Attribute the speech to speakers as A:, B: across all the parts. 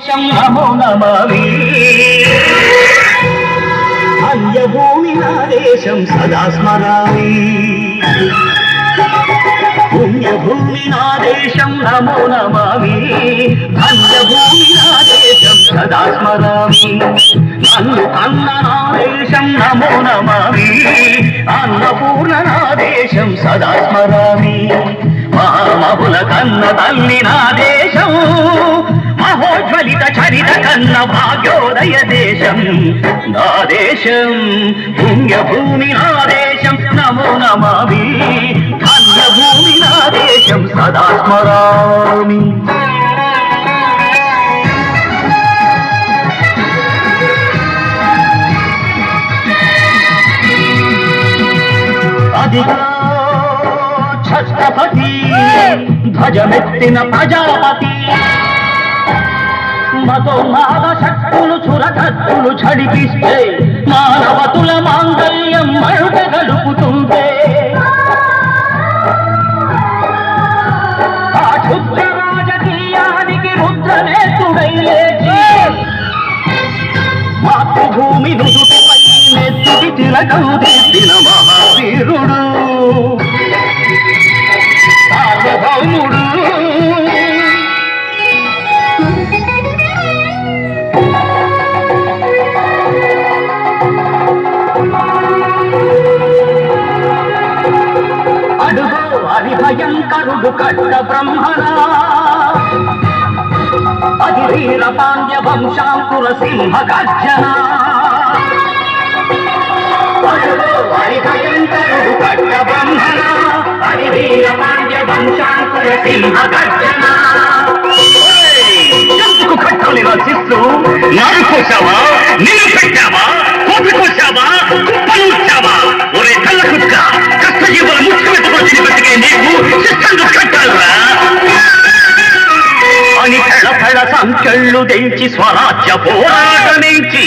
A: నమో నమామి అన్యభూమి నా దేశం సదా స్మరామి పుణ్యభూమి నా దేశం నమో నమామి అన్యభూమి నా దేశం సదా స్మరామి నన్ను కన్న నా దేశం నమో నమామి అన్నపూర్ణ నా దేశం సదా స్మరామి మహుల కన్న తల్లి నా దేశం మహోజ్వలిత చరిత కన్న భాగ్యోదయ దేశం నా దేశం పుణ్యభూమి నా దేశం నమో నమామి ధన్యభూమి నా దేశం సదా స్మరామి అదిగా ఛత్రపతి ధ్వజమెత్తిన ప్రజాపతి మతోన్మాద శక్తులు చురకత్తులు ఝడిపిస్తే మానవతుల మాంగళ్యం మరుట గలుపుతుంటే ఆ క్షుద్ర రాజకీయానికి రుద్రనేతుడై లేచి మాతృభూమి నుదుటిపై నెత్తుడి తిలకం దిద్దిన మహావీరుడు సార్వభౌముడు అడుగో హరిభయంకరుడు కట్ట బ్రహ్మణ అది వీర పాండ్య వంశాంకుర సింహ గర్జన అడుగో హరిభయంకరుడు కట్ట బ్రహ్మణ అది వీర పాండ్య వంశాంకుర సింహ గర్జన ఎందుకు కట్టని రచిస్తూ నారు కోసావా నిన్ను పెట్టావా కోపి కోసావా కుప్పలుచ్చావా ఒరే కళ్ళ కుక్క కష్టజీవుల ముఖ్యమెత్తుకొని బతికే నీకు శిస్తందు కట్టాలరా అని ఫెళ ఫెళ సంకెళ్ళు తెంచి స్వరాజ్య పోరాటమించి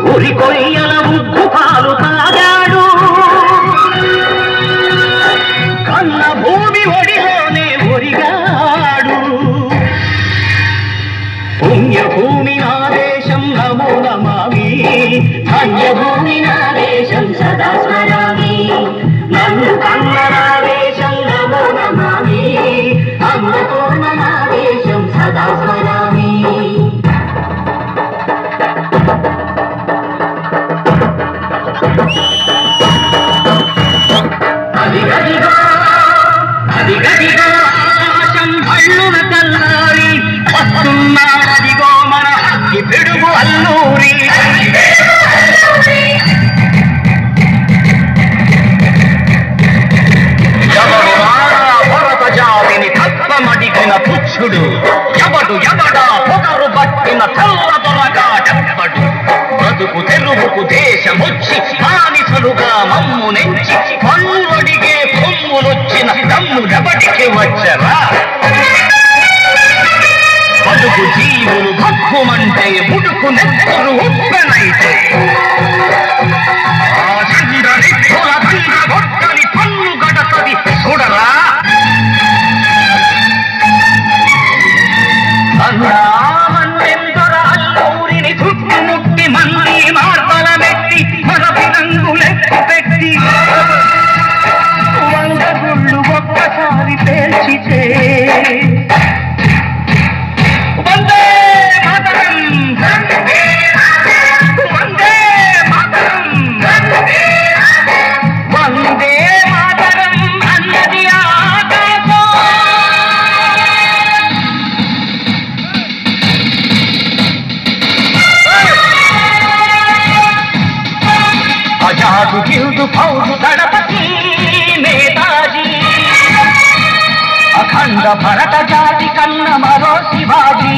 A: ఊరి కొయ్యల ఉగ్గు పాలు తాగాడు కన్న భూమి ఒడిలోనే ఒరిగాడు పుణ్యభూమి నా దేశం నమో నమామి ధన్యభూమి నా దేశం సదా స్మరామి నన్ను కన్న నా దేశం నమో నమామి అన్నపూర్ణ నా దేశం సదా స్మరామి అదిగదిగో అదిగదిగో ఆకాశం భళ్ళున చల్లారి వస్తున్నారదిగో మన అగ్గి పిడుగు అల్లూరి ఎవడు భరత జాతిని తత్వమడిగిన పుచ్చుడు ఎవడు ఎవడా పొగరు పట్టిన చల్లదొరగా చెప్పడు బతుకు తెలుగుకు దేశమొచ్చి బానిసలుగా మమ్ము నెంచి పన్నులడిగే కొమ్ములొచ్చిన దమ్ముడబడికి వచ్చరా బతుకు జీవులు భక్కుమంటే బుడుకు నెత్తురు ఉప్పెనైతే ఆ చంద్రనిత్తుల తండ్ర గొట్టని పన్ను గడతది చూడరా మన్నెందర అల్లూరిని చుట్టుముట్టి మళ్ళీ మార్బల మెట్టి మరపి రంగులెక్కి పెట్టి వంద గుళ్ళు ఒక్కసారి పేల్చితే వందే మాతరం వందే మాతరం వందే మాతరం అన్నది ఆకాశం అజాదు గిల్దు ఫౌజు దళపతి నేతాజీ అఖండ భరత జాతి కన్న మరో శివాజీ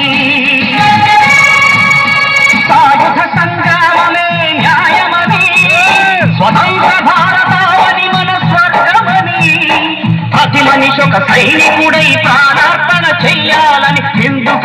A: సాయుధ సంగ్రామమే న్యాయమని స్వతంత్ర భారతావని మన స్వర్గమని ప్రతి మనిషి ఒక సైనికుడై ప్రాణార్పణ చెయ్యాలని హిందూ